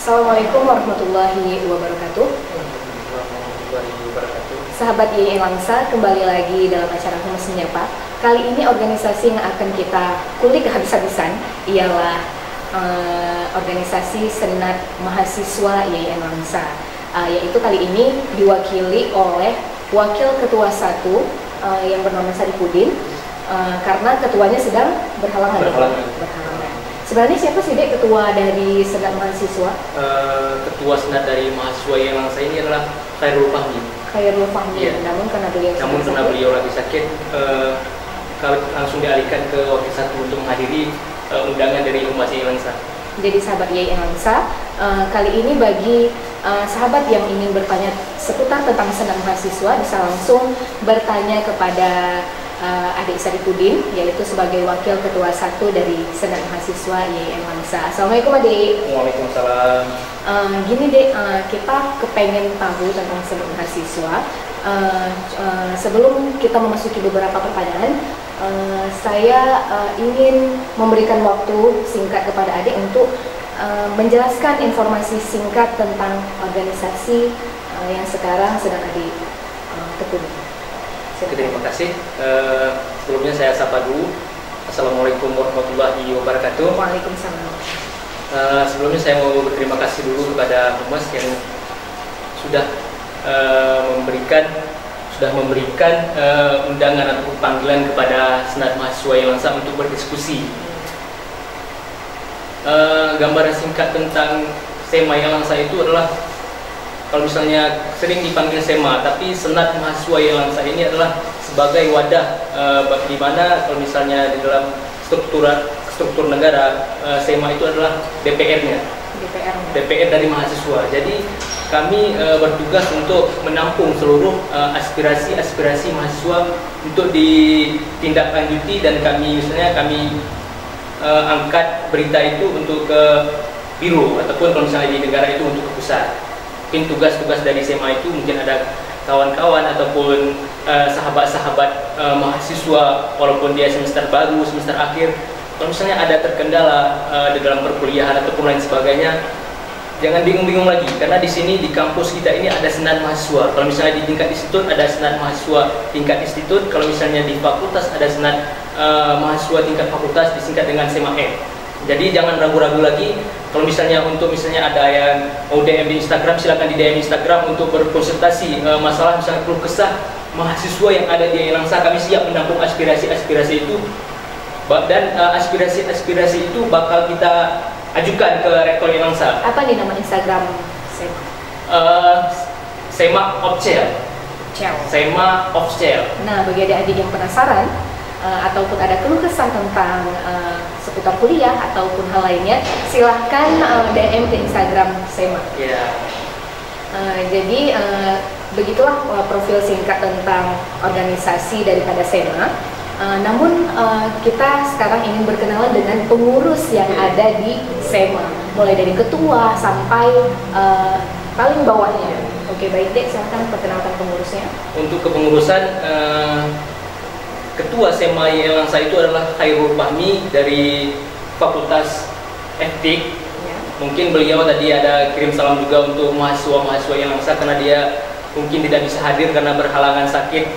Assalamualaikum warahmatullahi wabarakatuh. Sahabat YIN Langsa, kembali lagi dalam acara Humas Menyapa. Kali ini organisasi yang akan kita kulik habis-habisan ialah organisasi Senat Mahasiswa YIN Langsa, yaitu kali ini diwakili oleh Wakil Ketua 1 yang bernama Saripudin, karena ketuanya sedang berhalangan. Sebenarnya siapa sih Dek ketua dari Senat Mahasiswa? Ketua Senat dari Mahasiswa YIN Langsa ini adalah Khairul Fahmi. Khairul Fahmi, Ya. namun karena beliau lagi sakit, langsung dialihkan ke Wakil 1 untuk menghadiri undangan dari Humas YIN Langsa. Jadi sahabat YIN Langsa, kali ini bagi sahabat yang ingin bertanya seputar tentang Senat Mahasiswa bisa langsung bertanya kepada Adik Saripudin, yaitu sebagai Wakil Ketua 1 dari Senat Mahasiswa YIN Langsa. Assalamualaikum Adik. Waalaikumsalam. Gini Dek, kita kepengen tahu tentang Senat Mahasiswa. Sebelum kita memasuki beberapa pertanyaan, saya ingin memberikan waktu singkat kepada Adik untuk menjelaskan informasi singkat tentang organisasi yang sekarang sedang Adik tekuni. Terima kasih. Sebelumnya saya sapa dulu. Assalamualaikum warahmatullahi wabarakatuh. Waalaikumsalam. Sebelumnya saya mau berterima kasih dulu kepada Humas yang sudah memberikan undangan atau panggilan kepada Senat Mahasiswa YIN Langsa untuk berdiskusi. Gambaran singkat tentang SEMA YIN Langsa itu adalah, kalau misalnya sering dipanggil SEMA, tapi Senat Mahasiswa YIN Langsa ini adalah sebagai wadah di mana kalau misalnya di dalam struktur negara, SEMA itu adalah DPR-nya. DPR dari mahasiswa. Jadi kami bertugas untuk menampung seluruh aspirasi mahasiswa untuk ditindaklanjuti, dan kami angkat berita itu untuk ke biro, ataupun kalau misalnya di negara itu untuk ke pusat. Mungkin tugas-tugas dari SEMA itu mungkin ada kawan-kawan ataupun sahabat-sahabat mahasiswa, walaupun dia semester baru, semester akhir, kalau misalnya ada terkendala di dalam perkuliahan ataupun lain sebagainya, jangan bingung-bingung lagi, karena di sini di kampus kita ini ada Senat Mahasiswa. Kalau misalnya di tingkat institut ada Senat Mahasiswa tingkat institut, kalau misalnya di fakultas ada Senat Mahasiswa tingkat fakultas, disingkat dengan SEMA-M. Jadi jangan ragu-ragu lagi. Kalau misalnya ada yang mau DM di Instagram, silakan di DM Instagram untuk berkonsultasi masalah misalnya keluh kesah mahasiswa yang ada di YIN Langsa. Kami siap menampung aspirasi-aspirasi itu, dan aspirasi-aspirasi itu bakal kita ajukan ke Rektor YIN Langsa. Apa nih nama Instagram SEMA? SEMA Official. SEMA Official. Nah, bagi adik-adik yang penasaran ataupun ada keluh kesah tentang seputar kuliah ataupun hal lainnya, silahkan DM ke Instagram SEMA. Yeah. Jadi begitulah profil singkat tentang organisasi daripada SEMA. Namun kita sekarang ingin berkenalan dengan pengurus yang ada di SEMA, mulai dari ketua sampai paling bawahnya. Oke, baik Dek, silahkan perkenalkan pengurusnya. Untuk kepengurusan, Ketua SEMA YIN Langsa itu adalah Khairul Fahmi dari Fakultas Etik. Ya. Mungkin beliau tadi ada kirim salam juga untuk mahasiswa YIN Langsa, karena dia mungkin tidak bisa hadir karena berhalangan sakit,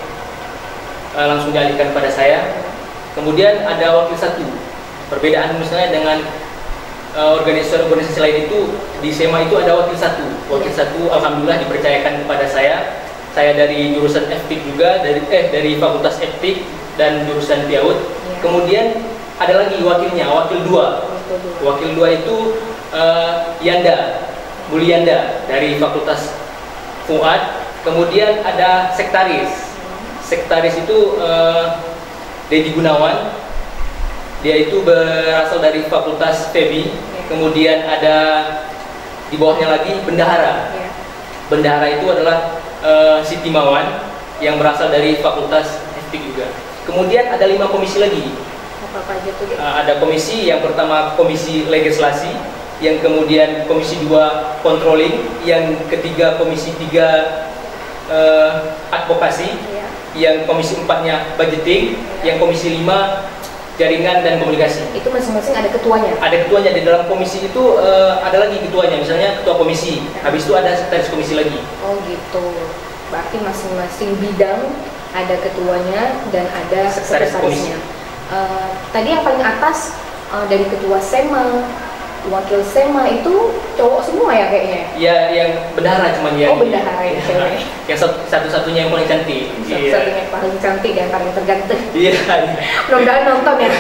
langsung dialihkan pada saya. Kemudian ada Wakil 1. Perbedaan misalnya dengan organisasi lain itu, di SEMA itu ada Wakil 1. Wakil 1 alhamdulillah dipercayakan kepada saya. Saya dari jurusan Etik juga, dari Fakultas Etik dan jurusan PIAUD. Ya. Kemudian ada lagi wakilnya, Wakil 2. Wakil 2 itu Yanda, Mulyanda dari Fakultas Fuad. Kemudian ada sekretaris. Sekretaris itu Dedi Gunawan. Dia itu berasal dari Fakultas FEBI. Kemudian ada di bawahnya lagi bendahara. Ya. Bendahara itu adalah Siti Mawan yang berasal dari Fakultas Etik juga. Kemudian ada 5 komisi lagi. Apa aja tuh? Ada komisi, yang pertama komisi legislasi, yang kemudian komisi 2 controlling, yang ketiga komisi 3 advokasi, Ya. yang komisi 4-nya budgeting, yang komisi 5 jaringan dan komunikasi. Itu masing-masing ada ketuanya? Ada ketuanya. Di dalam komisi itu ada lagi ketuanya, misalnya ketua komisi, habis itu ada sekretaris komisi lagi. Oh gitu, berarti masing-masing bidang ada ketuanya dan ada sekretarisnya. Tadi yang paling atas dari ketua SEMA, wakil SEMA itu cowok semua ya kayaknya? Ya, yang bendahara cuman ya. Oh, bendahara yang cewek. Yang satu-satunya yang paling cantik. Satu-satunya yang paling cantik dan paling terganteng. Iya. Mudah-mudahan nonton ya.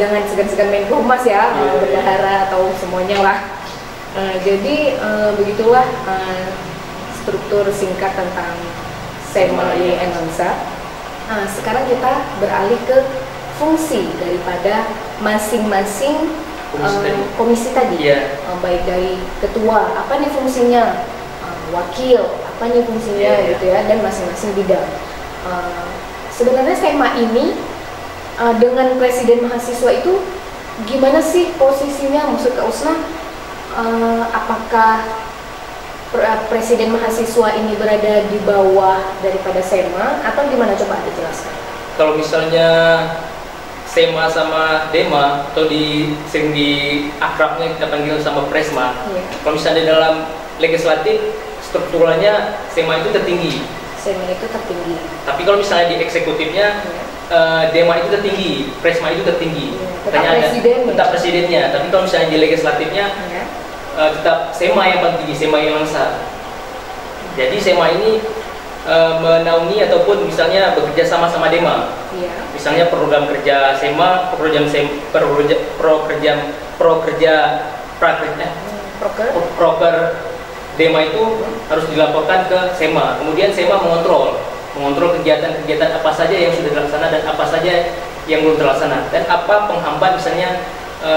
Jangan segan-segan main ke humas ya, bendahara atau semuanya lah. Jadi begitulah struktur singkat tentang SEMA Lensa. Sekarang kita beralih ke fungsi daripada masing-masing komisi tadi. Baik dari ketua, apa nih fungsinya, wakil, apa nih fungsinya gitu ya, dan masing-masing bidang. Sebenarnya SEMA ini dengan presiden mahasiswa itu gimana sih posisinya? Maksud Kak Usna, apakah presiden mahasiswa ini berada di bawah daripada SEMA atau gimana, coba dijelaskan? Kalau misalnya SEMA sama DEMA atau sering di akrabnya kita panggil sama Presma. Kalau misalnya dalam legislatif strukturalnya SEMA itu tertinggi. SEMA itu tertinggi. Tapi kalau misalnya di eksekutifnya DEMA itu tertinggi, Presma itu tertinggi. Tetap presidennya. Tapi kalau misalnya di legislatifnya tetap SEMA yang paling tinggi, SEMA yang Lensa. Jadi SEMA ini menaungi ataupun misalnya bekerja sama DEMA. Misalnya program kerja SEMA, proker DEMA itu harus dilaporkan ke SEMA. Kemudian SEMA mengontrol kegiatan-kegiatan apa saja yang sudah terlaksana dan apa saja yang belum terlaksana, dan apa penghambat misalnya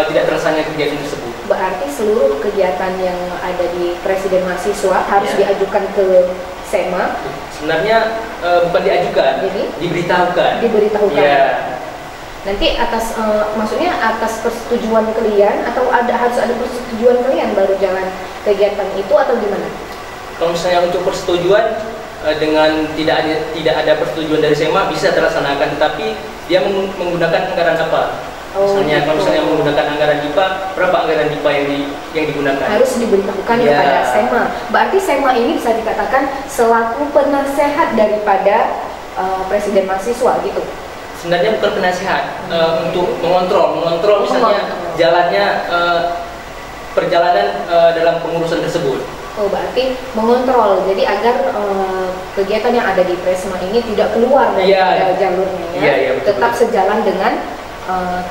tidak terlaksananya kegiatan tersebut. Berarti seluruh kegiatan yang ada di presiden mahasiswa harus diajukan ke SEMA? Sebenarnya bukan diajukan, jadi diberitahukan. Nanti maksudnya atas persetujuan kalian atau harus ada persetujuan kalian baru jalan kegiatan itu atau gimana? Kalau misalnya untuk persetujuan dengan tidak ada persetujuan dari SEMA bisa terlaksanakan, tetapi dia menggunakan anggaran apa? Misalnya kalau misalnya menggunakan anggaran IPA, berapa anggaran IPA yang digunakan? Harus diberitahukan kepada SEMA. Berarti SEMA ini bisa dikatakan selaku penasehat daripada presiden mahasiswa gitu. Sebenarnya bukan penasehat, untuk mengontrol misalnya jalannya perjalanan dalam pengurusan tersebut. Oh, berarti mengontrol, jadi agar kegiatan yang ada di Presma ini tidak keluar dari jalurnya, tetap sejalan dengan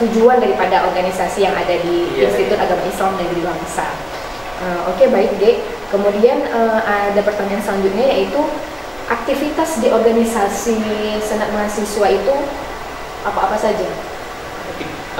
tujuan daripada organisasi yang ada di Institut Agama Islam Negeri Lensa. Oke, baik Dek. Kemudian ada pertanyaan selanjutnya, yaitu aktivitas di organisasi Senat Mahasiswa itu apa-apa saja?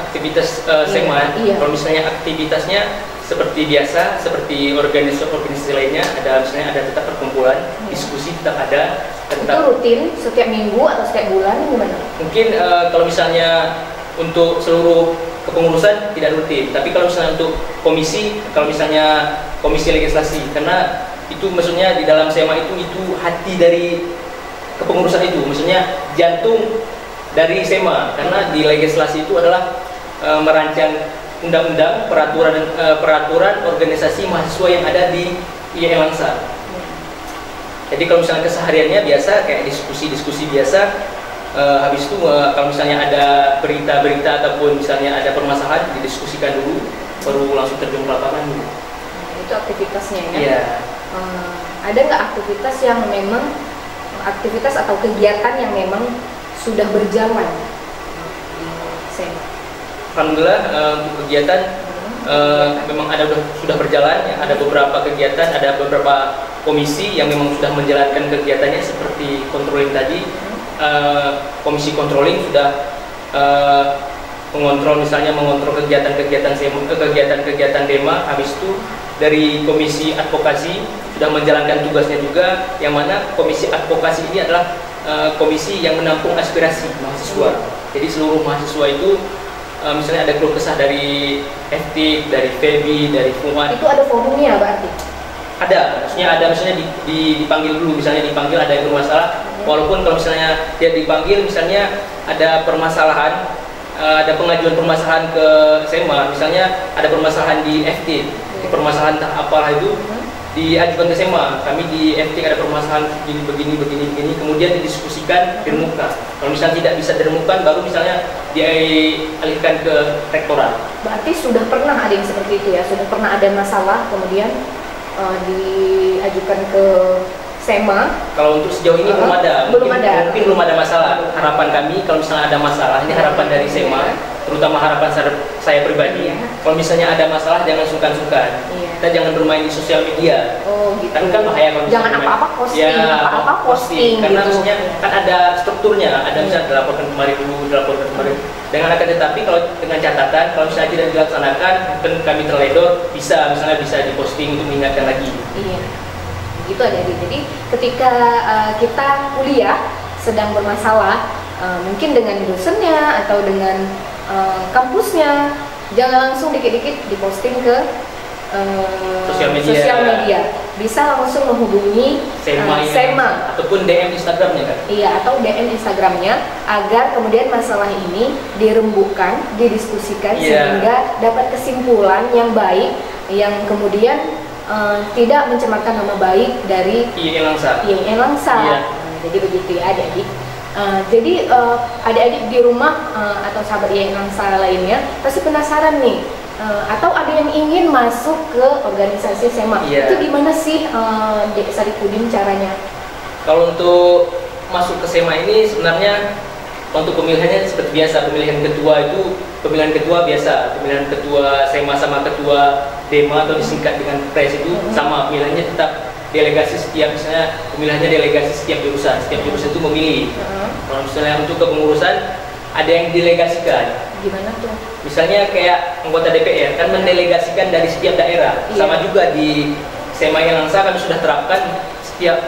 Aktivitas SEMA, kalau misalnya aktivitasnya seperti biasa, seperti organisasi lainnya, misalnya ada tetap perkumpulan, diskusi tetap ada. Itu rutin setiap minggu atau setiap bulan gimana? Mungkin kalau misalnya untuk seluruh kepengurusan tidak rutin, tapi kalau misalnya untuk komisi, kalau misalnya komisi legislasi, karena itu maksudnya di dalam SEMA itu hati dari kepengurusan itu, maksudnya jantung dari SEMA, karena di legislasi itu adalah merancang undang-undang, peraturan organisasi mahasiswa yang ada di IAIN Lensa. Jadi kalau misalnya kesehariannya biasa kayak diskusi biasa, habis itu kalau misalnya ada berita-berita ataupun misalnya ada permasalahan didiskusikan dulu, baru langsung terjun ke lapangan. Itu aktivitasnya ya? Iya. Ada nggak aktivitas yang memang aktivitas atau kegiatan yang memang sudah berjalan di SEMA? Alhamdulillah untuk kegiatan memang sudah berjalan ya. Ada beberapa kegiatan, ada beberapa komisi yang memang sudah menjalankan kegiatannya seperti controlling tadi. Komisi controlling sudah mengontrol kegiatan DEMA. Habis itu dari komisi advokasi sudah menjalankan tugasnya juga, yang mana komisi advokasi ini adalah komisi yang menampung aspirasi mahasiswa. Jadi seluruh mahasiswa itu misalnya ada keluh kesah dari FTIK, dari FEBI, dari FUMAD. Itu ada forumnya berarti? Ada, misalnya dipanggil dulu, misalnya dipanggil ada yang bermasalah. Walaupun kalau misalnya dia dipanggil misalnya ada permasalahan, ada pengajuan permasalahan ke SEMA, misalnya ada permasalahan di FT, permasalahan entah apalah itu diajukan ke SEMA, kami di FT ada permasalahan begini, kemudian didiskusikan, diremukan. Kalau misalnya tidak bisa diremukan, baru misalnya dialihkan ke rektorat. Berarti sudah pernah ada yang seperti itu ya, sudah pernah ada masalah, kemudian diajukan ke SEMA. Kalau untuk sejauh ini belum ada. Mungkin belum ada masalah. Harapan kami kalau misalnya ada masalah, ini harapan dari SEMA, terutama harapan saya pribadi. Kalau misalnya ada masalah jangan sungkan-sungkan. Kita jangan bermain di sosial media. Oh gitu. Kan bahaya kalau jangan apa-apa posting, apa-apa posting. Karena gitu. maksudnya kan ada strukturnya, ada misalnya dilaporkan kemarin dulu, dilaporkan kemarin. Dengan akan tetapi kalau dengan catatan kalau misalnya tidak dilaksanakan, mungkin kami terledor, bisa diposting untuk mengingatkan lagi. Iya. Gitu aja. Jadi ketika kita kuliah sedang bermasalah, mungkin dengan dosennya atau dengan kampusnya, jangan langsung dikit-dikit diposting ke sosial media. Bisa langsung menghubungi SEMA ataupun DM Instagramnya kan? Iya, atau DM Instagramnya agar kemudian masalah ini dirembukan, didiskusikan sehingga dapat kesimpulan yang baik yang kemudian tidak mencemarkan nama baik dari IAIN Langsa. Iya. Jadi begitu ya adik-adik. Jadi adik-adik di rumah atau sahabat IAIN Langsa lainnya pasti penasaran nih, atau ada yang ingin masuk ke organisasi SEMA. Itu gimana sih Dek Saripudin caranya? Kalau untuk masuk ke SEMA ini sebenarnya untuk pemilihannya seperti biasa, pemilihan ketua biasa, pemilihan ketua SEMA sama ketua DEMA atau disingkat dengan PRES itu sama, pemilihannya tetap delegasi misalnya pemilihannya delegasi setiap jurusan itu memilih. Kalau misalnya untuk kepengurusan ada yang delegasikan. Gimana tuh? Misalnya kayak anggota DPR kan mendelegasikan dari setiap daerah. Sama juga di SEMA yang Langsa kami sudah terapkan setiap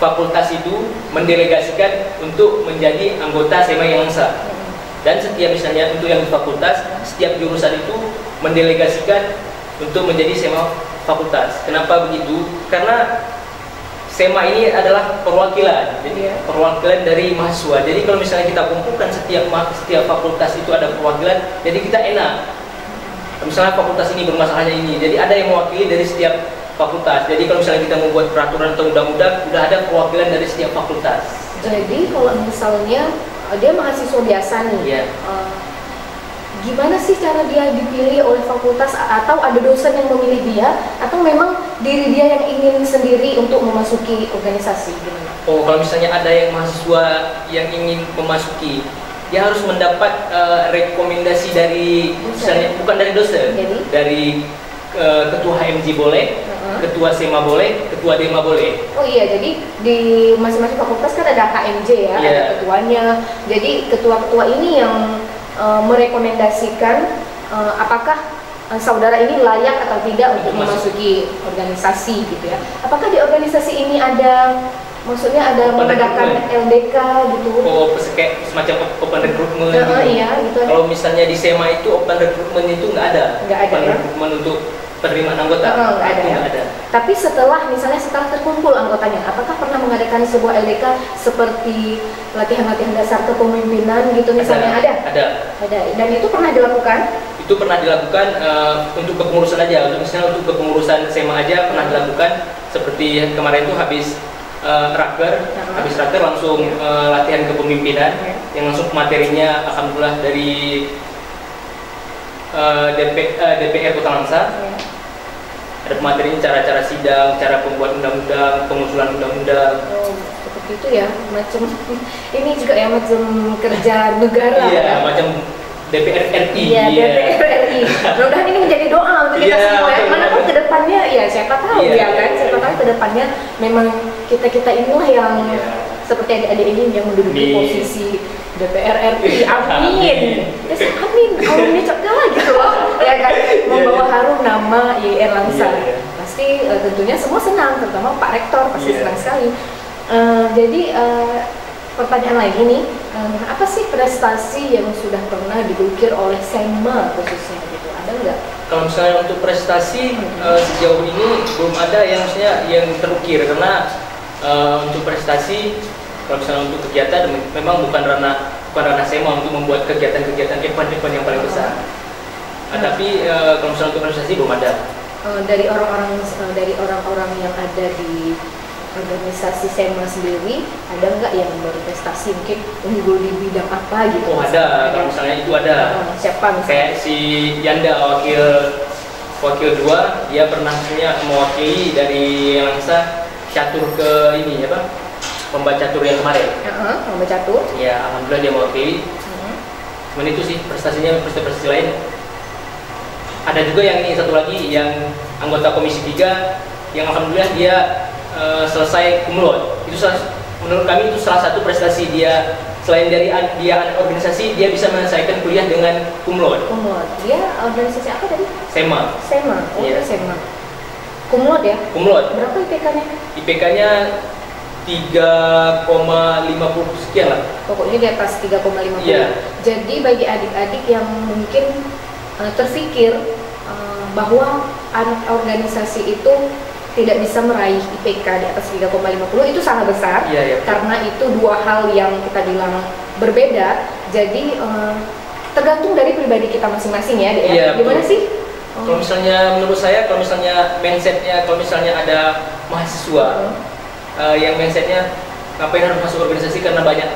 fakultas itu mendelegasikan untuk menjadi anggota SEMA yang Langsa. Dan setiap misalnya untuk yang di fakultas, setiap jurusan itu mendelegasikan untuk menjadi SEMA fakultas. Kenapa begitu? Karena SEMA ini adalah perwakilan, jadi perwakilan dari mahasiswa. Jadi kalau misalnya kita kumpulkan setiap fakultas itu ada perwakilan, jadi kita enak. Misalnya fakultas ini bermasalahnya ini, jadi ada yang mewakili dari setiap fakultas. Jadi kalau misalnya kita membuat peraturan atau undang-undang, sudah ada perwakilan dari setiap fakultas. Jadi kalau misalnya dia mahasiswa biasa nih, gimana sih cara dia dipilih oleh fakultas, atau ada dosen yang memilih dia, atau memang diri dia yang ingin sendiri untuk memasuki organisasi? Gimana? Oh, kalau misalnya ada yang mahasiswa yang ingin memasuki, dia harus mendapat rekomendasi dari misalnya bukan dari dosen, dari ketua HMJ boleh, ketua SEMA boleh, ketua DEMA boleh. Oh iya, jadi di masing-masing fakultas kan ada HMJ ya, ada ketuanya. Jadi ketua-ketua ini yang merekomendasikan apakah saudara ini layak atau tidak untuk memasuki organisasi gitu ya. Apakah di organisasi ini ada, maksudnya ada mengadakan LDK gitu? Oh, kayak semacam open recruitment gitu. Iya, gitu. Kalau misalnya di SEMA itu open recruitment itu nggak ada. Open recruitment untuk penerimaan anggota? Nggak ada. Tapi setelah terkumpul anggotanya, apakah pernah mengadakan sebuah LDK seperti latihan-latihan dasar kepemimpinan gitu misalnya? Ada. Dan itu pernah dilakukan? Itu pernah dilakukan untuk kepengurusan aja. Misalnya untuk kepengurusan SEMA aja pernah dilakukan, seperti kemarin itu habis raker langsung latihan kepemimpinan yang langsung materinya alhamdulillah dari DPR Kota Langsa. Ada materinya cara-cara sidang, cara pembuat undang-undang, pengusulan undang-undang. Oh, seperti itu ya, macam ini juga ya, macam kerja negara. Iya, macam DPR RI. Iya, DPR RI. Mudah-mudahan ini menjadi doa untuk kita semua ya. Manapun ke depannya, ya siapa tahu kan, siapa tahu ke depannya memang kita inilah yang seperti adik-adik ini yang menduduki posisi DPR RI. Amin. Amin. Amin cocok lah gitu loh. Ya kan, membawa harum nama IAIN Langsa. Pasti tentunya semua senang, terutama Pak Rektor pasti senang sekali. Jadi pertanyaan lagi nih, apa sih prestasi yang sudah pernah diukir oleh SEMA khususnya gitu? Ada nggak? Kalau misalnya untuk prestasi sejauh ini belum ada yang terukir, karena untuk prestasi Kalau misalnya untuk kegiatan, memang bukan ranah SEMA untuk membuat kegiatan-kegiatan event-event yang paling besar. Tapi kalau misalnya untuk organisasi belum ada. Dari orang-orang yang ada di organisasi SEMA sendiri, ada nggak yang berprestasi mungkin unggul di bidang apa gitu? Oh ada, kalau misalnya itu ada. Siapa misalnya? Kayak si Yanda wakil 2, dia pernah mewakili dari Langsa catur ke ini apa? Lomba catur yang kemarin. Lomba catur. Ya, alhamdulillah dia mewakili. Cuman itu sih prestasinya, prestasi lain. Ada juga yang ini satu lagi yang anggota Komisi 3 yang alhamdulillah dia selesai cum laude. Itu menurut kami itu salah satu prestasi dia. Selain dari dia organisasi, dia bisa menyelesaikan kuliah dengan cum laude. Cum laude. Dia organisasi apa tadi? SEMA. SEMA. Oh, iya. SEMA. Cum laude ya? Cum laude. Berapa IPK-nya? IPK-nya 3,50 sekian lah. Pokoknya di atas 3,50. Iya. Jadi bagi adik-adik yang mungkin terfikir bahwa organisasi itu tidak bisa meraih IPK di atas 3,50 itu sangat besar. Iya. Karena itu dua hal yang kita bilang berbeda. Jadi tergantung dari pribadi kita masing-masing ya, Dek. Iya, gimana sih? Kalau misalnya menurut saya, kalau misalnya mindsetnya, kalau misalnya ada mahasiswa yang mindsetnya ngapain harus masuk organisasi karena banyak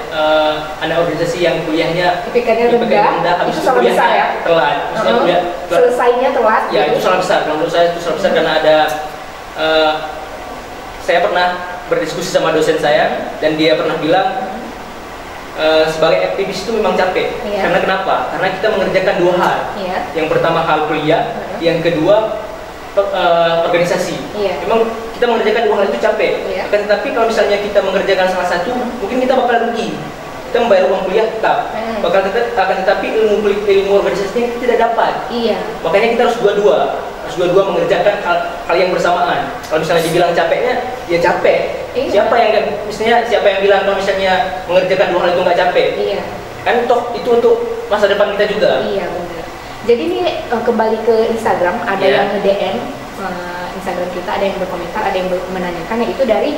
anak organisasi yang kuliahnya IPK-nya rendah, habis itu sangat besar ya? Telat. Selesainya telat. Ya, gitu. itu salah besar. Kalau menurut saya itu salah besar karena ada saya pernah berdiskusi sama dosen saya dan dia pernah bilang sebagai aktivis itu memang capek. Karena kenapa? Karena kita mengerjakan dua hal. Yang pertama hal kuliah, yang kedua organisasi. Memang kita mengerjakan dua hal itu capek. Akan tetapi kalau misalnya kita mengerjakan salah satu, mungkin kita bakal rugi. Kita membayar uang kuliah tetap. Akan tetapi ilmu organisasinya kita tidak dapat. Makanya kita harus dua-dua mengerjakan hal yang bersamaan. Kalau misalnya dibilang capeknya, ya capek. Siapa yang bilang kalau misalnya mengerjakan dua hal itu nggak capek? Kan toh itu untuk masa depan kita juga. Iya benar. Jadi ini kembali ke Instagram, ada yang nge-DM Instagram kita, ada yang berkomentar, ada yang menanyakan, yaitu dari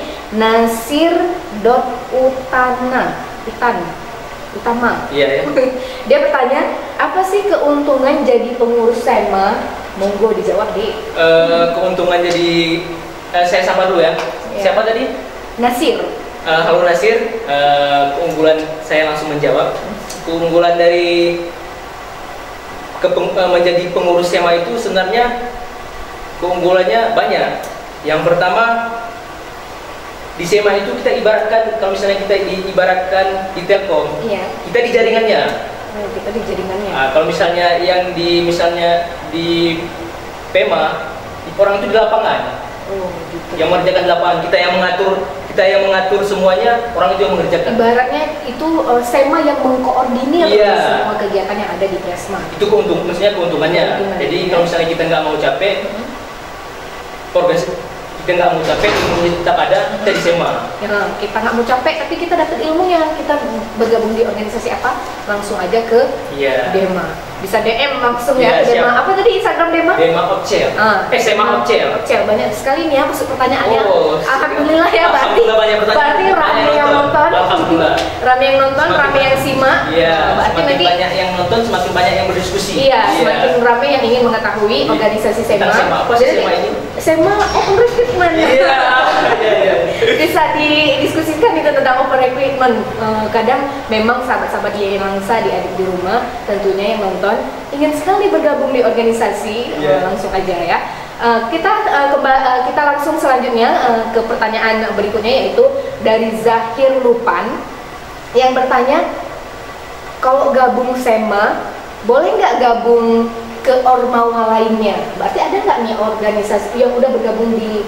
Utama. Iya. Dia bertanya, apa sih keuntungan jadi pengurus SEMA? Monggo dijawab di. Keuntungan jadi saya sapa dulu ya. Siapa tadi? Nasir. Halo Nasir. Keunggulan saya langsung menjawab. Keunggulan dari menjadi pengurus SEMA itu sebenarnya keunggulannya banyak. Yang pertama, di SEMA itu kita ibaratkan, kalau misalnya kita diibaratkan di Telkom, kita di jaringannya. Kita di jaringannya. Kalau misalnya yang di PEMA, orang itu di lapangan. Gitu. Yang mengerjakan di lapangan, kita yang mengatur semuanya, orang itu yang mengerjakan. Ibaratnya itu SEMA yang mengkoordinir semua kegiatan yang ada di Presma. Itu keuntungannya. Jadi kalau misalnya kita nggak mau capek, kita nggak mau capek, ilmunya tetap ada, kita di SEMA. Kita nggak mau capek, tapi kita dapat ilmunya. Kita bergabung di organisasi apa, langsung aja ke Dema. Bisa DM langsung ya ke Dema. Apa tadi Instagram Dema? Dema Opcel. SEMA Opcel. Banyak sekali nih ya masuk pertanyaannya. Alhamdulillah ya, berarti rame yang nonton. Rame yang nonton, rame yang simak. Berarti nanti banyak yang nonton, semakin banyak yang berdiskusi. Semakin rame yang ingin mengetahui organisasi SEMA. Apa sih SEMA ini? SEMA Open Recruitment. Bisa didiskusikan itu tentang Open Recruitment. Kadang memang sahabat-sahabat di Langsa, di adik di rumah, tentunya yang nonton ingin sekali bergabung di organisasi, langsung aja ya. Kita langsung selanjutnya ke pertanyaan berikutnya, yaitu dari Zahir Lupan yang bertanya, kalau gabung SEMA boleh nggak gabung ke ormawa lainnya? Berarti ada nggak nih organisasi yang udah bergabung di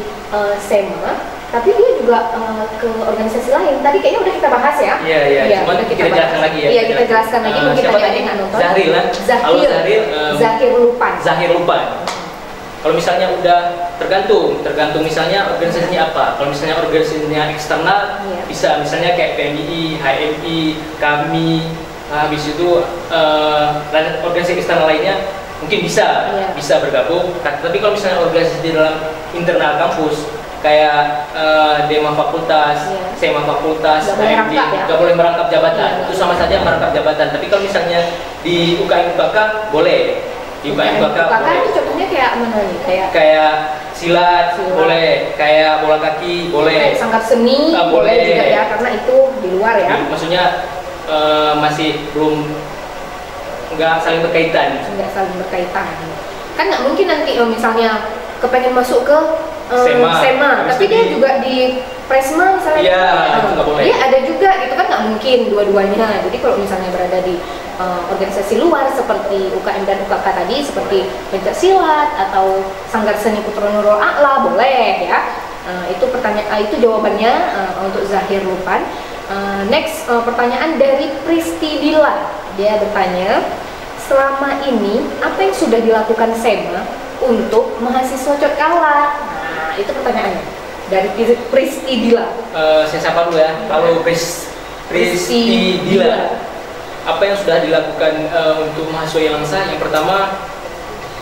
SEMA tapi dia juga ke organisasi lain? Tadi kayaknya udah kita bahas ya. Iya. Cuma kita jelaskan lagi ya. Iya, kita jelaskan lagi. Mungkin ada yang nggak nonton. Zahir Lupan. Kalau misalnya udah tergantung misalnya organisasinya apa. Kalau misalnya organisasinya eksternal, bisa misalnya kayak PMI, HMI, kami, habis itu organisasi eksternal lainnya mungkin bisa bergabung. Tapi kalau misalnya organisasi di dalam internal kampus, kayak Dema fakultas, Sema fakultas, HMJ, nggak boleh merangkap jabatan. Itu sama saja merangkap jabatan. Tapi kalau misalnya di UKM UKK boleh. Di UKM UKK boleh. itu contohnya kayak mana nih? Kayak silat boleh, kayak bola kaki boleh. Kayak sanggar seni boleh juga ya, karena itu di luar ya. Maksudnya masih belum nggak saling berkaitan. Nggak saling berkaitan. Kan nggak mungkin nanti misalnya kepengen masuk ke SEMA, tapi dia juga di Presma misalnya. Iya, itu nggak boleh. Dia ada juga, itu kan nggak mungkin dua-duanya. Jadi kalau misalnya berada di organisasi luar seperti UKM dan UKK tadi, seperti pencak silat atau Sanggar Seni Putra Nurul A'la boleh ya. Itu pertanyaan, itu jawabannya untuk Zahir Lupan. Next pertanyaan dari Pristi Dila. Dia bertanya, selama ini apa yang sudah dilakukan SEMA untuk mahasiswa Cotkala? Nah, itu pertanyaannya dari Pristi Dila. Saya sapa dulu ya. Halo Pristi Dila. Apa yang sudah dilakukan untuk mahasiswa yang langsa? Yang pertama,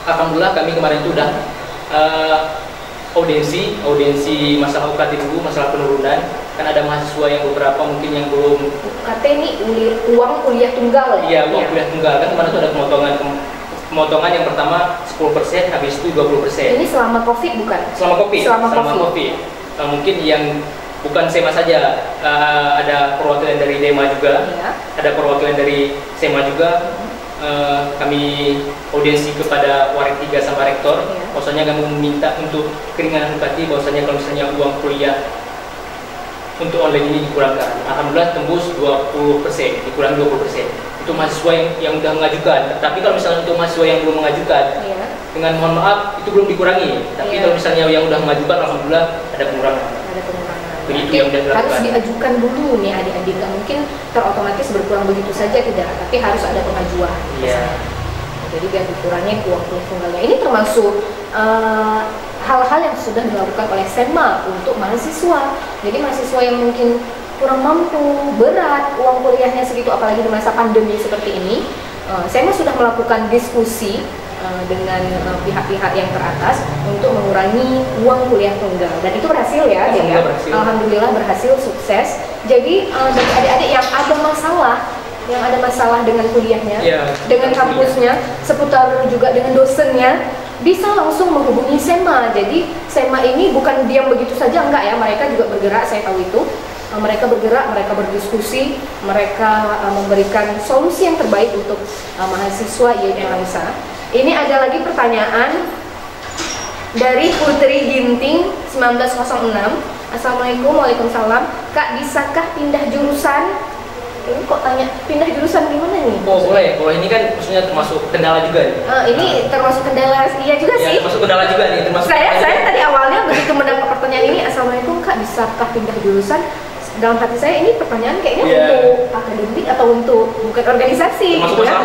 alhamdulillah kami kemarin itu udah audiensi masalah UKT dulu, masalah penurunan. Kan ada mahasiswa yang beberapa mungkin yang belum UKT ini uang kuliah tunggal ya? Iya, uang kuliah tunggal. Kan kemarin itu ada pemotongan yang pertama 10%, habis itu 20%. Ini selama COVID bukan? Selama COVID. Mungkin yang bukan SEMA saja, ada perwakilan dari DEMA juga, ada perwakilan dari SEMA juga. Kami audiensi kepada Warik 3 sama Rektor. Bahwasanya kami meminta untuk keringanan UKT, bahwasanya kalau misalnya uang kuliah untuk online ini dikurangkan. Alhamdulillah tembus 20%, dikurangi 20%. Itu mahasiswa yang sudah mengajukan. Tapi kalau misalnya untuk mahasiswa yang belum mengajukan, dengan mohon maaf itu belum dikurangi. Tapi kalau misalnya yang sudah mengajukan, alhamdulillah ada pengurangan. Begitu yang harus diajukan dulu nih adik-adik, nggak mungkin terotomatis berkurang begitu saja, tidak, tapi harus ada pengajuan. Jadi biar dikurangi uang kuliah tunggalnya. Ini termasuk hal-hal yang sudah dilakukan oleh SEMA untuk mahasiswa. Jadi mahasiswa yang mungkin kurang mampu, berat uang kuliahnya segitu, apalagi di masa pandemi seperti ini, SEMA sudah melakukan diskusi dengan pihak-pihak yang teratas untuk mengurangi uang kuliah tunggal, dan itu berhasil ya. Alhamdulillah berhasil, sukses. Jadi bagi adik-adik yang ada masalah dengan kuliahnya, dengan kampusnya, seputar juga dengan dosennya, bisa langsung menghubungi SEMA. Jadi SEMA ini bukan diam begitu saja, enggak ya, mereka juga bergerak, saya tahu itu. Mereka bergerak, mereka berdiskusi, mereka memberikan solusi yang terbaik untuk mahasiswa IAIN Langsa. Ini ada lagi pertanyaan dari Putri Ginting 1906. Assalamualaikum. Waalaikumsalam. Kak, bisakah pindah jurusan? Ini kok tanya pindah jurusan gimana nih? Oh boleh. Ini kan maksudnya termasuk kendala juga nih. Ini termasuk kendala, iya juga sih. Termasuk kendala juga nih. Saya tadi awalnya begitu mendapat pertanyaan ini, Assalamualaikum Kak, bisakah pindah jurusan? Dalam hati saya ini pertanyaan kayaknya untuk akademik atau untuk bukan organisasi gitu ya.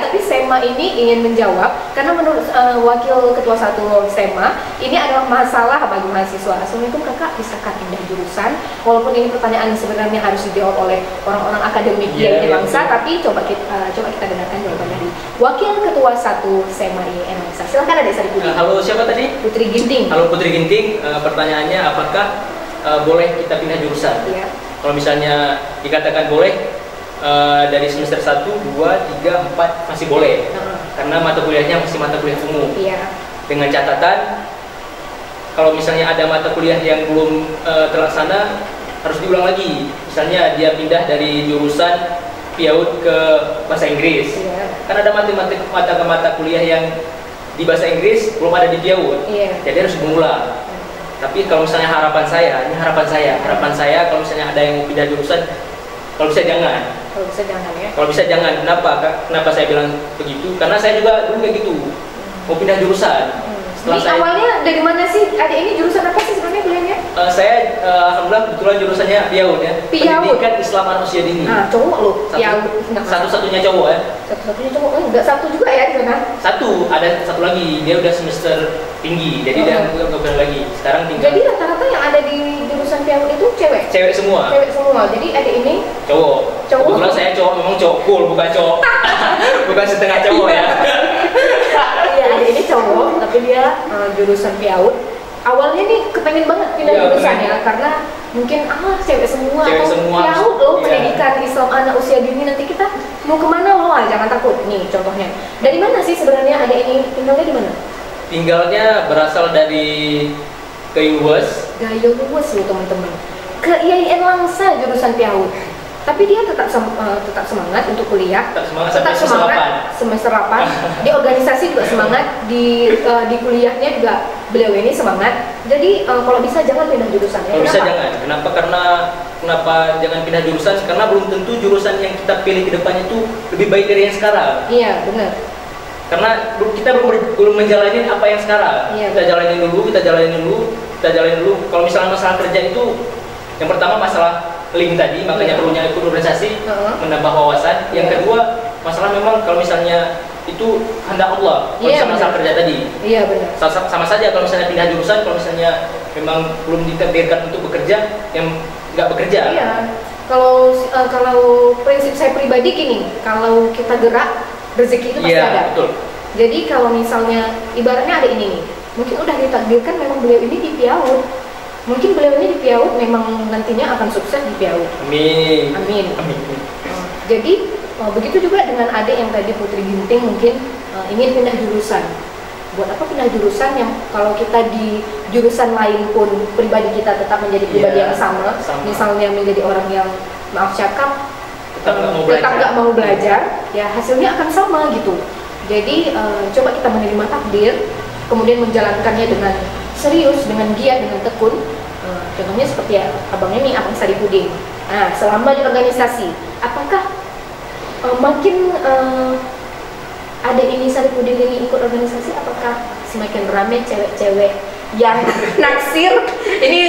Tapi SEMA ini ingin menjawab karena menurut Wakil Ketua 1 SEMA ini adalah masalah bagi mahasiswa. Assalamualaikum Kakak, bisakah pindah jurusan? Walaupun ini pertanyaan sebenarnya harus dijawab oleh orang-orang akademik IAIN Langsa, tapi coba kita dengarkan jawaban dari Wakil Ketua 1 SEMA IAIN Langsa. Silakan Adik Sari Putri. Halo, siapa tadi? Putri Ginting. Halo Putri Ginting, pertanyaannya apakah boleh kita pindah jurusan? Kalau misalnya dikatakan boleh, dari semester 1, 2, 3, 4 masih boleh, karena mata kuliahnya masih mata kuliah umum. Dengan catatan, kalau misalnya ada mata kuliah yang belum terlaksana, harus diulang lagi. Misalnya dia pindah dari jurusan PIAUD ke bahasa Inggris, kan ada mata kuliah yang di bahasa Inggris belum ada di PIAUD, jadi harus mengulang. Tapi kalau misalnya harapan saya kalau misalnya ada yang mau pindah jurusan, kalau bisa jangan. Kalau bisa jangan. Kenapa saya bilang begitu? Karena saya juga dulu kayak gitu, mau pindah jurusan. Awalnya dari mana sih? Adik ini jurusan apa sih sebenarnya kuliahnya? Saya alhamdulillah kebetulan jurusannya PIAUD ya. Pendidikan Islam Manusia Dini. Cowok loh. Satu-satunya cowok ya. Satu-satunya cowok. Enggak satu juga ya di sana? Ada satu lagi. Dia udah semester tinggi, jadi dia nggak berani lagi. Sekarang tinggal. Jadi rata-rata yang ada di jurusan PIAUD itu cewek? Cewek semua. Jadi adik ini cowok. Kebetulan saya cowok, memang cowok cool, bukan cowok. Bukan setengah cowok ya. ya adik ini cowok, tapi dia jurusan PIAUD. Awalnya nih kepengen banget pindah jurusan ya, karena mungkin cewek semua PIAUD loh, pendidikan Islam anak usia dini, nanti kita mau kemana loh, jangan takut. Nih contohnya, dari mana sih sebenarnya adik ini tinggalnya di mana? Tinggalnya berasal dari Gayuwes. Gayuwes loh teman-teman, ke IAIN Langsa jurusan PIAUD. Tapi dia tetap semangat untuk kuliah, tetap semangat semester 8. Di organisasi juga semangat, di kuliahnya juga beliau ini semangat. Jadi kalau bisa jangan pindah jurusan. Kalau bisa jangan. Kenapa? Kenapa jangan pindah jurusan? Karena belum tentu jurusan yang kita pilih ke depannya itu lebih baik dari yang sekarang. Iya, benar. Karena kita belum menjalani apa yang sekarang. Iya, kita jalanin dulu. Kalau misalnya masalah kerja itu, yang pertama masalah link tadi, makanya perlunya ikut organisasi, menambah wawasan. Yang kedua, masalah memang kalau misalnya itu kehendak Allah, kalau misalnya masalah kerja tadi. Iya benar. Sama saja kalau misalnya pindah jurusan, kalau misalnya memang belum ditakdirkan untuk bekerja, yang nggak bekerja. Iya. Kalau prinsip saya pribadi gini, kalau kita gerak, rezeki itu pasti ada. Betul. Jadi kalau misalnya ibaratnya ada ini nih, mungkin udah ditakdirkan memang beliau ini di PIAUD. Mungkin beliau ini di PIAUD memang nantinya akan sukses di PIAUD. Amin. Jadi begitu juga dengan adik yang tadi Putri Ginting mungkin ingin pindah jurusan. Buat apa pindah jurusan yang kalau kita di jurusan lain pun pribadi kita tetap menjadi pribadi yang sama. Misalnya menjadi orang yang maaf cakap, tetap nggak mau belajar, ya hasilnya akan sama gitu. Jadi coba kita menerima takdir, kemudian menjalankannya dengan serius, dengan giat, dengan tekun. Contohnya seperti abang ini, Abang Saripudin. Nah, selama di organisasi, apakah makin adik ini Saripudin ini ikut organisasi, apakah semakin ramai cewek-cewek yang naksir? Ini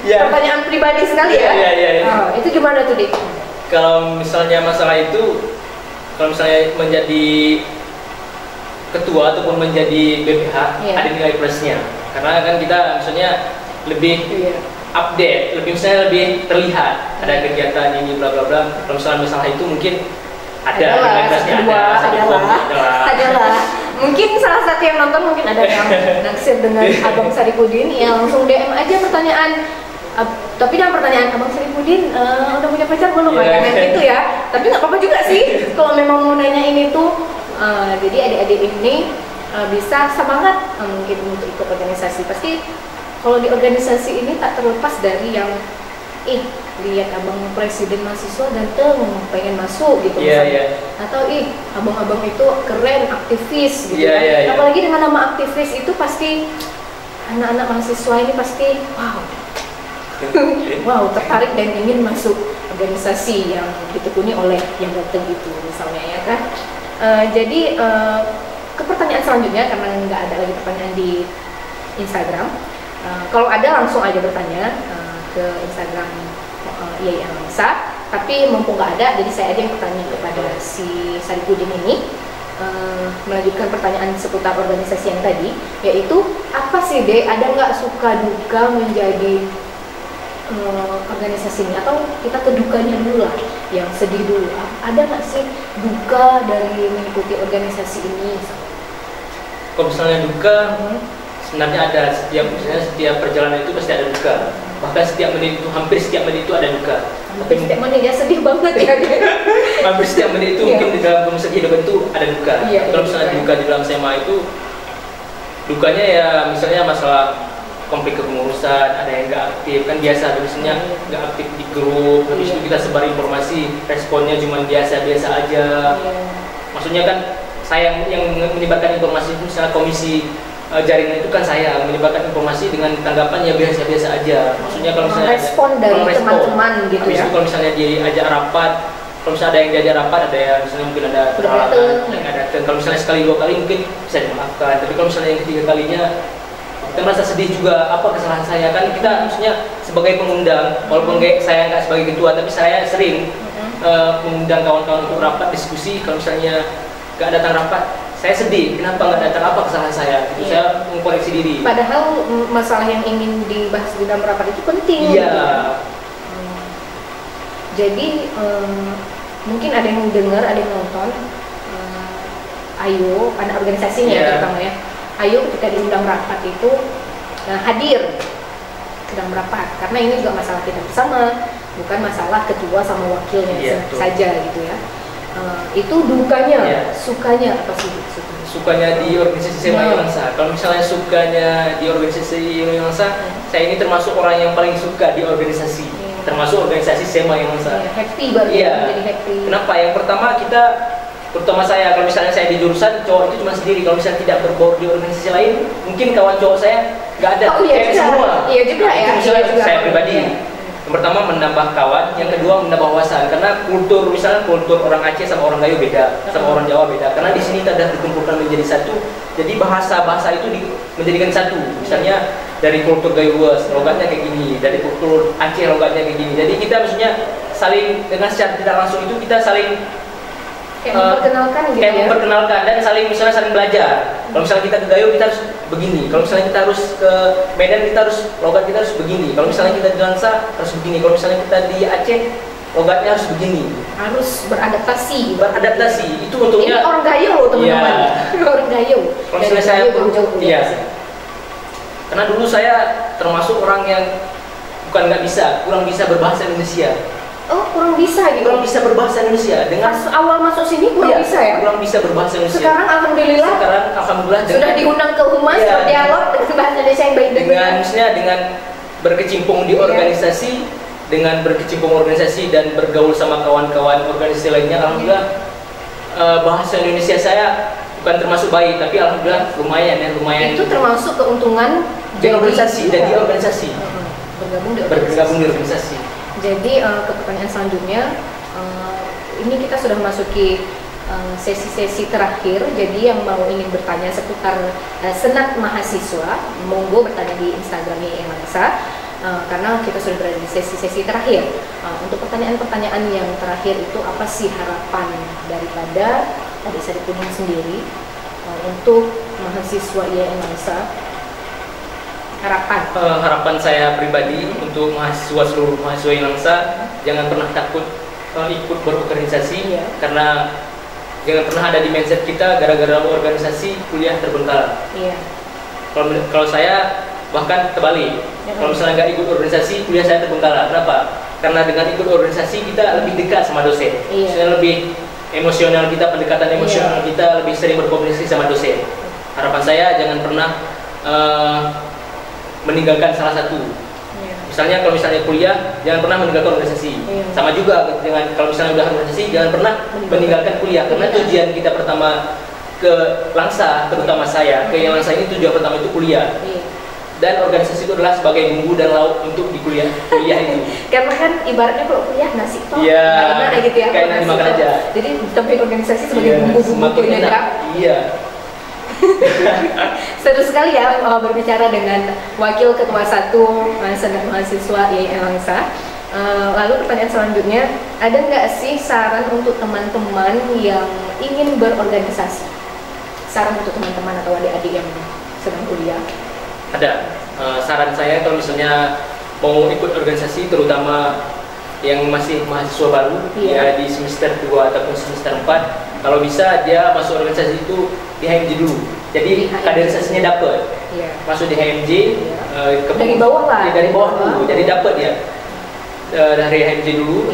pertanyaan pribadi sekali ya. Itu gimana tuh, Dik? Kalau misalnya masalah itu, kalau misalnya menjadi ketua ataupun menjadi BPH, ada nilai plusnya. Karena kan kita misalnya lebih update, lebih terlihat ada kegiatan ini bla bla bla. Kalau misalnya masalah itu mungkin ada nilai plusnya, adalah. Mungkin salah satu yang nonton mungkin ada yang naksir dengan Abang Saripudin, ya langsung DM aja pertanyaan. Tapi dengan pertanyaan, Abang Saripudin udah punya pacar belum? Kayak gitu ya. Tapi nggak apa-apa juga sih kalau memang mau nanya ini tuh. Jadi adik-adik ini bisa semangat mungkin untuk ikut organisasi. Pasti kalau di organisasi ini tak terlepas dari yang lihat abang presiden mahasiswa ganteng, pengen masuk gitu atau abang-abang itu keren, aktivis gitu apalagi dengan nama aktivis itu pasti anak-anak mahasiswa ini pasti wow tertarik dan ingin masuk organisasi yang ditekuni oleh yang ganteng itu misalnya ya kan. Jadi ke pertanyaan selanjutnya, karena nggak ada lagi pertanyaan di Instagram. Kalau ada langsung aja bertanya ke Instagram IAIN Langsa. Tapi mumpung nggak ada, jadi saya aja yang bertanya kepada si Saripudin ini, melanjutkan pertanyaan seputar organisasi yang tadi, yaitu apa sih Dek, ada nggak suka duka menjadi organisasi ini, atau kita ke dukanya dulu lah, yang sedih dulu. Ada nggak sih duka dari mengikuti organisasi ini? Kalau misalnya duka, sebenarnya ada. Setiap perjalanan itu pasti ada duka. Bahkan setiap menit itu, hampir setiap menit itu ada duka. Tapi setiap menit ya sedih banget ya. Hampir setiap menit itu mungkin di dalam proses kehidupan itu ada duka. Kalau misalnya duka di dalam SMA itu, dukanya ya misalnya masalah konflik kepengurusan, ada yang nggak aktif, kan biasa biasanya nggak aktif di grup, habis itu kita sebar informasi, responnya cuma biasa-biasa aja. Maksudnya kan saya yang menyebarkan informasi, misalnya komisi jaringan itu kan saya menyebarkan informasi dengan tanggapan ya biasa-biasa aja. Maksudnya kalau misalnya respon dari teman-teman gitu ya. Kalau misalnya diajak rapat, kalau misalnya ada yang diajak rapat, ada yang misalnya mungkin ada peralatan yang ada. Kalau misalnya sekali dua kali mungkin bisa dimaafkan, tapi kalau misalnya yang ketiga kalinya kita merasa sedih juga, apa kesalahan saya, kan kita maksudnya sebagai pengundang, walaupun saya nggak sebagai ketua, tapi saya sering mengundang kawan-kawan untuk rapat diskusi. Kalau misalnya nggak datang rapat, saya sedih, kenapa nggak datang, apa kesalahan saya, gitu. Saya mengkoreksi diri. Padahal masalah yang ingin dibahas di dalam rapat itu penting. Jadi mungkin ada yang dengar, ada yang nonton, Ayo, anak organisasinya terutama ya. Ayo ketika diundang rapat itu hadir sedang merapat, karena ini juga masalah kita bersama, bukan masalah ketua sama wakilnya saja gitu ya. Itu dukanya, sukanya apa sih? Sukanya di organisasi SMA Yonangsa. Kalau misalnya sukanya di organisasi Yonangsa, saya ini termasuk orang yang paling suka di organisasi, termasuk organisasi SMA Yonangsa. Happy banget, jadi happy. Kenapa? Yang pertama kita, terutama saya, kalau misalnya saya di jurusan cowok itu cuma sendiri. Kalau misalnya tidak berbaur di organisasi lain, mungkin kawan cowok saya nggak ada, kayak semua. Iya juga ya. Itu misalnya saya pribadi. Yang pertama menambah kawan, yang kedua menambah wawasan. Karena kultur, misalnya kultur orang Aceh sama orang Gayo beda, sama orang Jawa beda. Karena di sini tidak dikumpulkan menjadi satu. Jadi bahasa itu menjadikan satu. Misalnya dari kultur Gayo logatnya kayak gini, dari kultur Aceh logatnya kayak gini. Jadi kita maksudnya saling dengan secara tidak langsung itu kita saling memperkenalkan gitu kayak memperkenalkan dan saling misalnya saling belajar. Kalau misalnya kita ke Gayo kita harus begini, kalau misalnya kita harus ke Medan kita harus logat kita harus begini, kalau misalnya kita di Langsa harus begini, kalau misalnya kita di Aceh logatnya harus begini. Harus beradaptasi. Itu untungnya. Ini orang Gayo loh teman-teman. Orang Gayo. Kalau misalnya saya karena dulu saya termasuk orang yang kurang bisa berbahasa Indonesia. Oh, kurang bisa gitu. Kurang bisa berbahasa Indonesia. Dengan pas awal masuk sini kurang bisa ya? Kurang bisa berbahasa Indonesia. Sekarang alhamdulillah sudah diundang ke Humas berdialog dengan bahasa Indonesia yang baik dengan berkecimpung di organisasi, dan bergaul sama kawan-kawan organisasi lainnya, alhamdulillah bahasa Indonesia saya bukan termasuk baik, tapi alhamdulillah lumayan. Itu termasuk keuntungan organisasi. Bergabung di organisasi. Jadi ke pertanyaan selanjutnya, ini kita sudah memasuki sesi-sesi terakhir. Jadi yang mau ingin bertanya seputar senat mahasiswa, monggo bertanya di Instagramnya Yonangsa, karena kita sudah berada di sesi-sesi terakhir. Untuk pertanyaan-pertanyaan yang terakhir itu, apa sih harapan daripada Adik Sari Pudin sendiri untuk mahasiswa Yonangsa? Harapan saya pribadi untuk seluruh mahasiswa Yonangsa, jangan pernah takut ikut berorganisasi, karena jangan pernah ada di mindset kita gara-gara organisasi kuliah terbengkalai. Kalau saya bahkan terbalik, kalau misalnya nggak ikut organisasi kuliah saya terbengkalai. Kenapa? Karena dengan ikut organisasi kita lebih dekat sama dosen, lebih emosional kita, pendekatan emosional kita lebih sering berkomunikasi sama dosen. Harapan saya jangan pernah meninggalkan salah satu. Misalnya kalau misalnya kuliah, jangan pernah meninggalkan organisasi. Sama juga dengan kalau misalnya udah organisasi, jangan pernah meninggalkan kuliah. Karena tujuan kita pertama ke Langsa, terutama saya ke Langsa ini, tujuan pertama itu kuliah. Dan organisasi itu adalah sebagai bumbu dan lauk untuk di kuliah itu. Karena kan ibaratnya kalau kuliah nasi toh, gitu ya, kayak nasi makan aja. Jadi tapi organisasi sebagai bumbu-bumbu penyedap. Seru sekali ya berbicara dengan Wakil Ketua 1 Senat Mahasiswa YIN Langsa. Lalu pertanyaan selanjutnya, ada nggak sih saran untuk teman-teman yang ingin berorganisasi? Saran untuk teman-teman atau adik-adik yang sedang kuliah? Ada. Saran saya kalau misalnya mau ikut organisasi, terutama yang masih mahasiswa baru ya di semester 2 ataupun semester 4, kalau bisa dia masuk organisasi itu di HMJ dulu. Jadi kaderisasinya dapat. Masuk di HMJ dari bawah lah. Dari bawah dulu. Jadi dapat ya. Dari HMJ dulu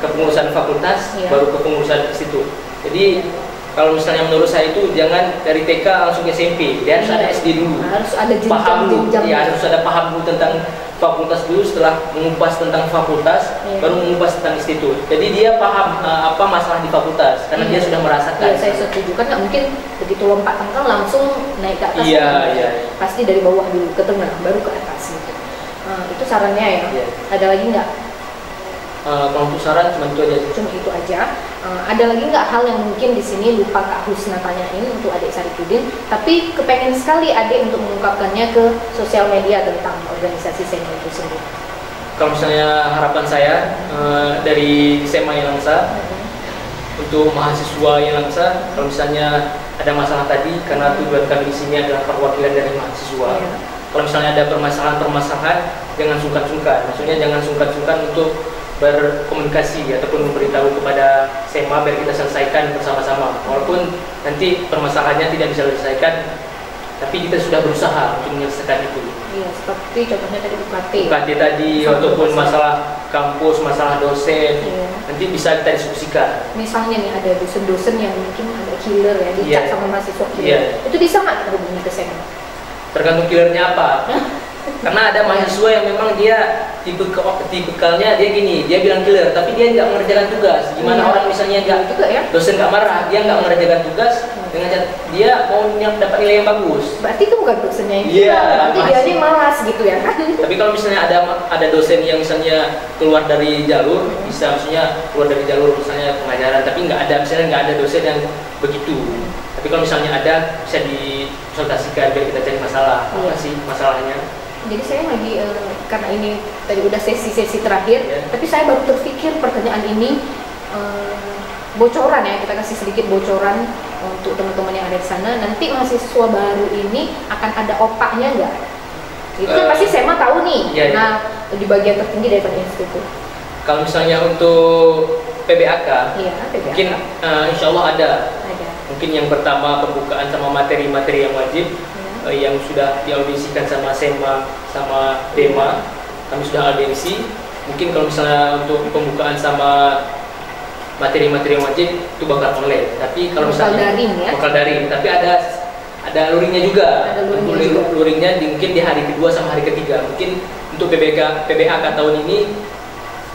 kepengurusan fakultas, baru kepengurusan institut. Jadi kalau misalnya menurut saya itu jangan dari TK langsung ke SMP, dia harus ada SD dulu, harus ada jenjang, harus ada paham dulu tentang fakultas dulu. Setelah mengupas tentang fakultas, baru mengupas tentang institut. Jadi dia paham apa masalah di fakultas, karena dia sudah merasakan. Saya setuju, kan nggak mungkin begitu lompat tangkal langsung naik ke atas. Pasti dari bawah dulu ke tengah, baru ke atas gitu. Itu sarannya ya. Ada lagi nggak? Kalau untuk saran cuma itu aja. Ada lagi nggak hal yang mungkin di sini lupa Kak Husna tanyain untuk Adik Sari Pudin, tapi kepengen sekali Adik untuk mengungkapkannya ke sosial media tentang organisasi SEMA itu sendiri? Kalau misalnya harapan saya dari SMA Yonangsa untuk mahasiswa Yonangsa, kalau misalnya ada masalah tadi, karena tujuan kami di sini adalah perwakilan dari mahasiswa. Kalau misalnya ada permasalahan-permasalahan, jangan sungkan-sungkan. Maksudnya jangan sungkan-sungkan untuk berkomunikasi ataupun memberitahu kepada SEMA biar kita selesaikan bersama-sama. Walaupun nanti permasalahannya tidak bisa diselesaikan, tapi kita sudah berusaha untuk menyelesaikan itu. Iya, seperti contohnya tadi UKT. UKT tadi, ataupun masalah kampus, masalah dosen, nanti bisa kita diskusikan. Misalnya nih ada dosen-dosen yang mungkin agak killer ya, dicap sama mahasiswa killer. Itu bisa nggak kita hubungi ke SEMA? Tergantung killernya apa. Karena ada mahasiswa yang memang dia tipikalnya dia gini, dia bilang killer, tapi dia nggak mengerjakan tugas. Gimana orang misalnya nggak juga ya? Dosen nggak marah, dia nggak mengerjakan tugas dengan dia mau dapat nilai yang bagus. Berarti itu bukan dosennya yang killer, berarti dia ini malas gitu ya kan? Tapi kalau misalnya ada dosen yang misalnya keluar dari jalur, bisa misalnya keluar dari jalur misalnya pengajaran, tapi misalnya nggak ada dosen yang begitu. Tapi kalau misalnya ada, bisa dikonsultasikan biar kita cari masalah. Apa sih masalahnya? Jadi saya lagi, karena ini tadi udah sesi-sesi terakhir, tapi saya baru terpikir pertanyaan ini bocoran ya, kita kasih sedikit bocoran untuk teman-teman yang ada di sana. Nanti mahasiswa baru ini akan ada opaknya nggak? Itu kan pasti SEMA tahu nih, nah di bagian tertinggi daripada institut. Kalau misalnya untuk PBAK, mungkin insya Allah ada. Mungkin yang pertama pembukaan sama materi-materi yang wajib, yang sudah diaudisikan sama SEMA sama DEMA, kami sudah audiensi. Mungkin kalau misalnya untuk pembukaan sama materi-materi yang wajib itu bakal online. Tapi kalau misalnya bakal daring, tapi ada luringnya juga. Luringnya mungkin di hari kedua sama hari ketiga. Mungkin untuk PBAK tahun ini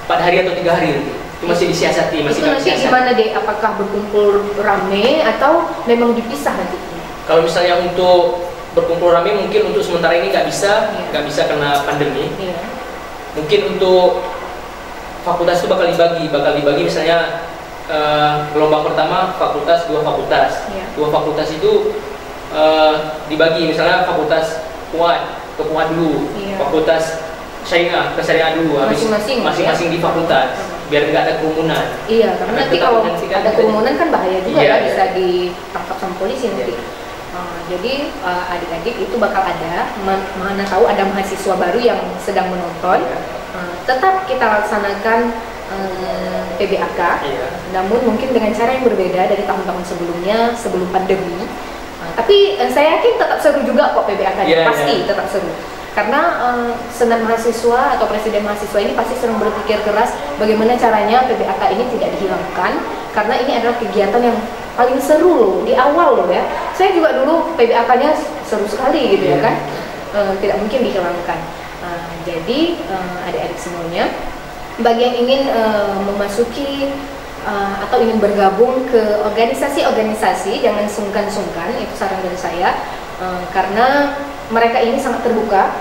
4 hari atau 3 hari nanti. Itu masih disiasati, masih nanti gimana deh? Apakah berkumpul rame atau memang dipisah nanti? Kalau misalnya untuk berkumpul rame mungkin untuk sementara ini nggak bisa karena pandemi. Mungkin untuk fakultas itu bakal dibagi misalnya gelombang pertama fakultas, 2 fakultas. 2 fakultas itu dibagi, misalnya fakultas Puat ke Puat dulu, fakultas Syariah ke Syariah dulu, habis masing-masing di fakultas biar nggak ada kerumunan. Iya, karena nanti kalau ada kerumunan kan bahaya juga ya, bisa ditangkap sama polisi nanti. Jadi adik-adik itu bakal ada, mana tahu ada mahasiswa baru yang sedang menonton. Tetap kita laksanakan PBAK, namun mungkin dengan cara yang berbeda dari tahun-tahun sebelumnya, sebelum pandemi. Tapi saya yakin tetap seru juga kok PBAK-nya, pasti tetap seru. Karena Senat Mahasiswa atau Presiden Mahasiswa ini pasti sering berpikir keras bagaimana caranya PBAK ini tidak dihilangkan, karena ini adalah kegiatan yang paling seru loh, di awal loh ya. Saya juga dulu PBAK-nya seru sekali gitu ya kan, tidak mungkin dihilangkan. Jadi adik-adik semuanya, bagi yang ingin memasuki atau ingin bergabung ke organisasi-organisasi, jangan sungkan-sungkan, itu saran dari saya, karena mereka ini sangat terbuka,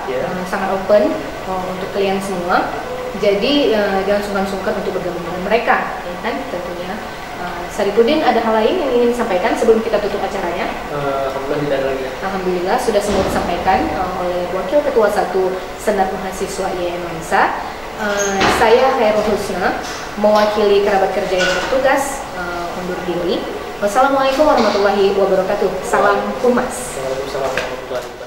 sangat open untuk kalian semua. Jadi jangan sungkan-sungkan untuk bergabung dengan mereka, ya kan, tentunya. Saripudin, ada hal lain yang ingin disampaikan sebelum kita tutup acaranya? Alhamdulillah sudah semua disampaikan oleh Wakil Ketua 1 Senat Mahasiswa IAIN Mansa. Saya Khairul Husna, mewakili kerabat kerja yang bertugas, undur diri. Wassalamualaikum warahmatullahi wabarakatuh. Salam Humas. Waalaikumsalam warahmatullahi wabarakatuh.